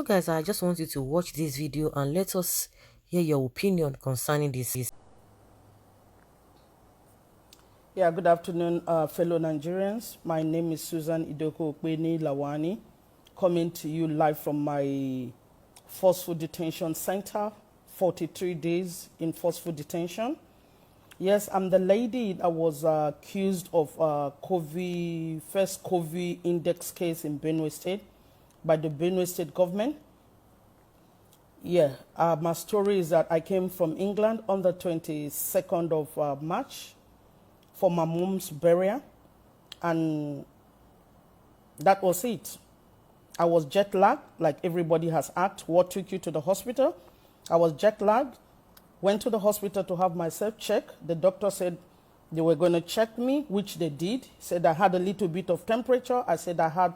So guys, I just want you to watch this video and let us hear your opinion concerning this. Yeah, good afternoon, fellow Nigerians. My name is Susan Idoko Okpeni Lawani, coming to you live from my forceful detention center, 43 days in forceful detention. Yes, I'm the lady that was accused of first COVID index case in Benue State by the Benue State government. Yeah, my story is that I came from England on the 22nd of March for my mom's burial, and that was it. I was jet lagged, like everybody has asked, what took you to the hospital? I was jet lagged, went to the hospital to have myself checked. The doctor said they were going to check me, which they did. Said I had a little bit of temperature. I said I had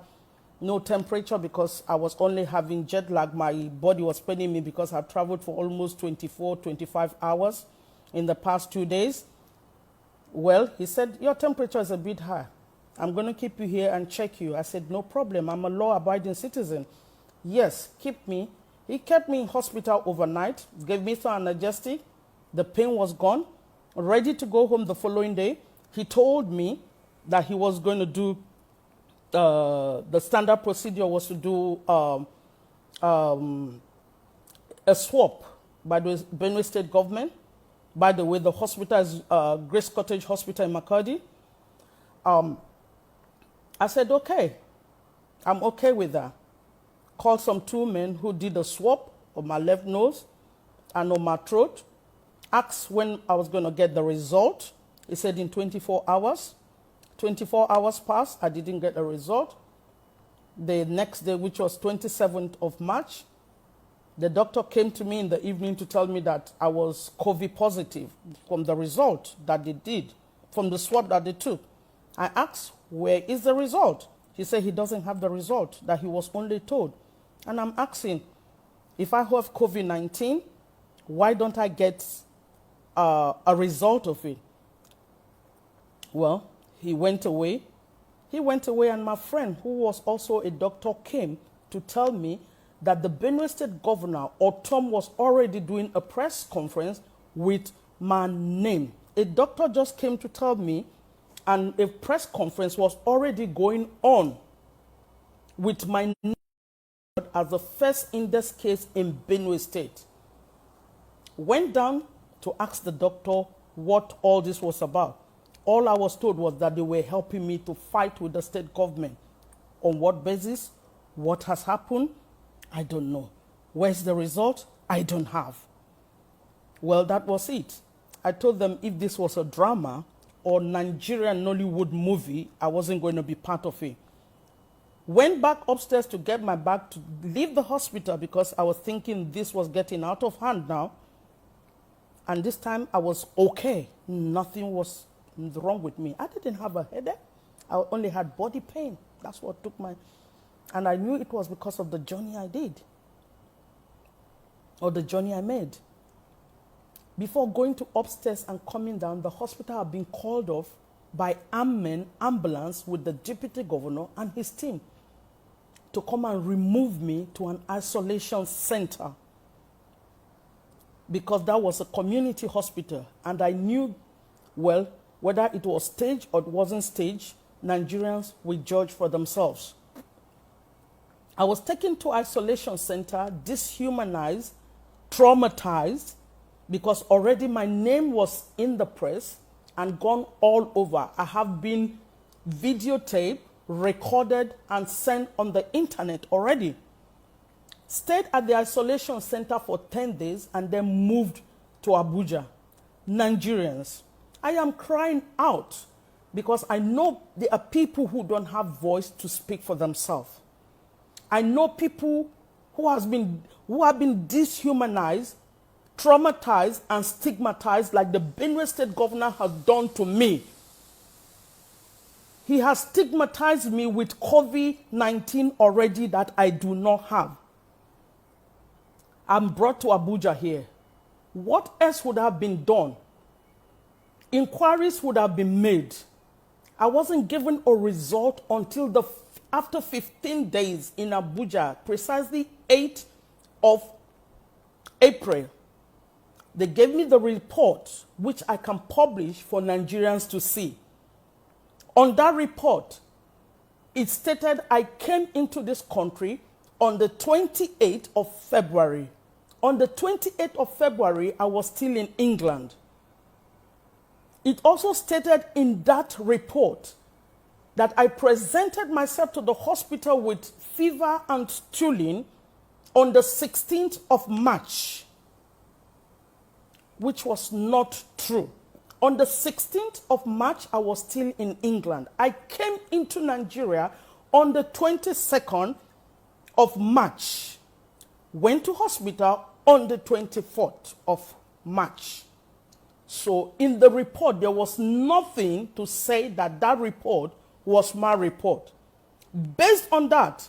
no temperature because I was only having jet lag. My body was paining me because I traveled for almost 24, 25 hours in the past 2 days. Well, he said, your temperature is a bit high. I'm going to keep you here and check you. I said, no problem. I'm a law-abiding citizen. Yes, keep me. He kept me in hospital overnight, gave me some analgesic. The pain was gone. Ready to go home the following day. He told me that he was going to do, the standard procedure was to do a swab by the Benue State government. By the way, the hospital is Grace Cottage Hospital in Makurdi. I said, okay, I'm okay with that. Called some 2 men who did a swab on my left nose and on my throat. Asked when I was going to get the result. He said in 24 hours. 24 hours passed. I didn't get a result. The next day, which was 27th of March, the doctor came to me in the evening to tell me that I was COVID positive from the result that they did, from the swab that they took. I asked, where is the result? He said he doesn't have the result, that he was only told. And I'm asking, if I have COVID-19, why don't I get a result of it? Well, he went away. He went away, and my friend, who was also a doctor, came to tell me that the Benue State governor, or Tom, was already doing a press conference with my name. A doctor just came to tell me, and a press conference was already going on with my name as the first index case in Benue State. Went down to ask the doctor what all this was about. All I was told was that they were helping me to fight with the state government. On what basis? What has happened? I don't know. Where's the result? I don't have. Well, that was it. I told them if this was a drama or Nigerian Nollywood movie, I wasn't going to be part of it. Went back upstairs to get my bag to leave the hospital because I was thinking this was getting out of hand now. And this time I was okay. Nothing was wrong with me. I didn't have a headache. I only had body pain. That's what took my... And I knew it was because of the journey I did, or the journey I made. Before going to upstairs and coming down, the hospital had been called off by ambulance with the deputy governor and his team to come and remove me to an isolation center because that was a community hospital. And I knew, well, whether it was staged or it wasn't staged, Nigerians will judge for themselves. I was taken to isolation center, dehumanized, traumatized, because already my name was in the press and gone all over. I have been videotaped, recorded, and sent on the internet already. Stayed at the isolation center for 10 days and then moved to Abuja. Nigerians, I am crying out because I know there are people who don't have voice to speak for themselves. I know people who have been dehumanized, traumatized, and stigmatized like the Benue State governor has done to me. He has stigmatized me with COVID-19 already that I do not have. I'm brought to Abuja here. What else would have been done? Inquiries would have been made. I wasn't given a result until the after 15 days in Abuja, precisely 8th of April, they gave me the report, which I can publish for Nigerians to see. On that report, it stated I came into this country on the 28th of February. On the 28th of February, I was still in England. It also stated in that report that I presented myself to the hospital with fever and stooling on the 16th of March, which was not true. On the 16th of March, I was still in England. I came into Nigeria on the 22nd of March, went to hospital on the 24th of March. So in the report, there was nothing to say that that report was my report. Based on that,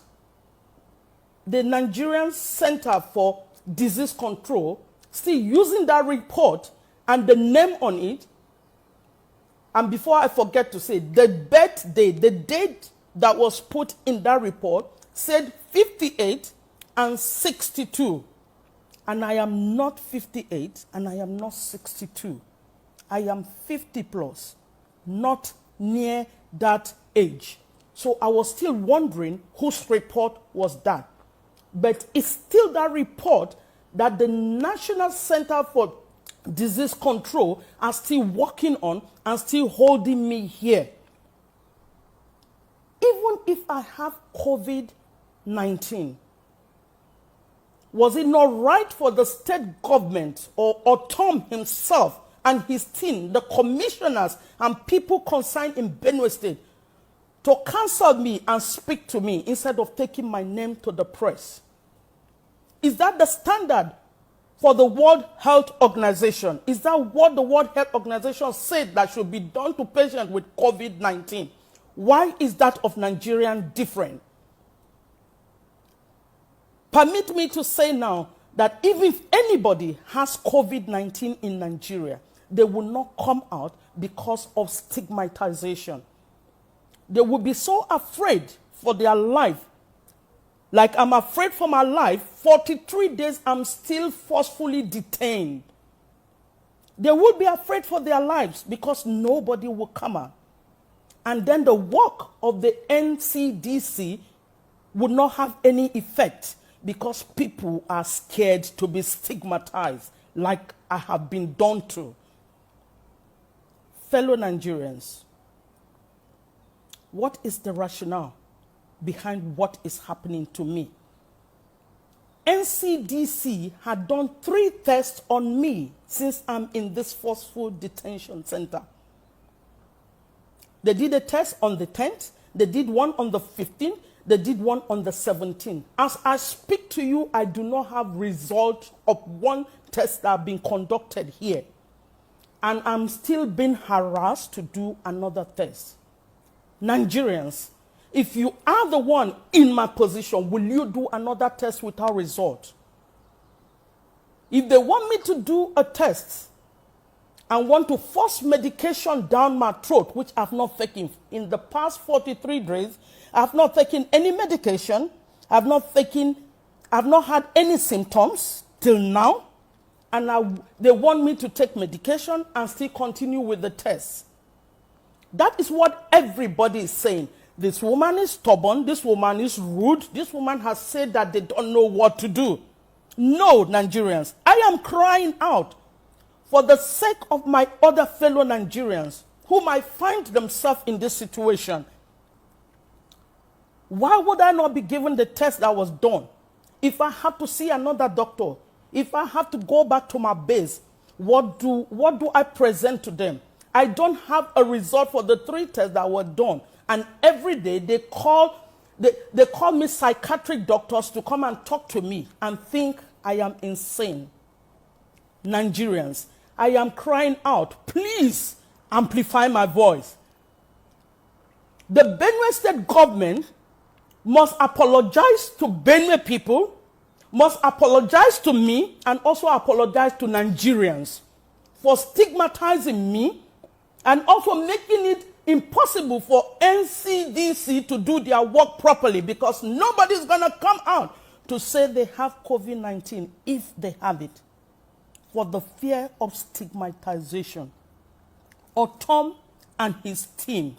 the Nigerian Center for Disease Control, still using that report and the name on it, and before I forget to say, the birthday, the date that was put in that report said 58 and 62. And I am not 58 and I am not 62. I am 50 plus, not near that age. So I was still wondering whose report was that. But it's still that report that the National Center for Disease Control are still working on and still holding me here. Even if I have COVID-19, was it not right for the state government or Tom himself and his team, the commissioners and people concerned in Benue State, to cancel me and speak to me instead of taking my name to the press? Is that the standard for the World Health Organization? Is that what the World Health Organization said that should be done to patients with COVID-19? Why is that of Nigerian different? Permit me to say now that even if anybody has COVID-19 in Nigeria, they will not come out because of stigmatization. They will be so afraid for their life. Like I'm afraid for my life, 43 days I'm still forcefully detained. They will be afraid for their lives because nobody will come out. And then the work of the Ncdc would not have any effect because people are scared to be stigmatized like I have been done to. Fellow Nigerians, what is the rationale behind what is happening to me? Ncdc had done 3 tests on me since I'm in this forceful detention center. They did a test on the 10th, they did one on the 15th, they did one on the 17th. As I speak to you, I do not have results of one test that have been conducted here. And I'm still being harassed to do another test. Nigerians, if you are the one in my position, will you do another test without result? If they want me to do a test and want to force medication down my throat, which I've not taken in the past 43 days, I've not taken any medication, I've not had any symptoms till now, and they want me to take medication and still continue with the test. That is what everybody is saying. This woman is stubborn, this woman is rude, this woman has said that they don't know what to do. No, Nigerians, I am crying out for the sake of my other fellow Nigerians who might find themselves in this situation. Why would I not be given the test that was done? If I have to see another doctor, if I have to go back to my base, what do I present to them? I don't have a result for the 3 tests that were done. And every day they call me psychiatric doctors to come and talk to me and think I am insane. Nigerians, I am crying out, please amplify my voice. The Benue State government must apologize to Benue people, must apologize to me, and also apologize to Nigerians for stigmatizing me and also making it impossible for NCDC to do their work properly because nobody's going to come out to say they have COVID-19 if they have it, for the fear of stigmatization. Or Tom and his team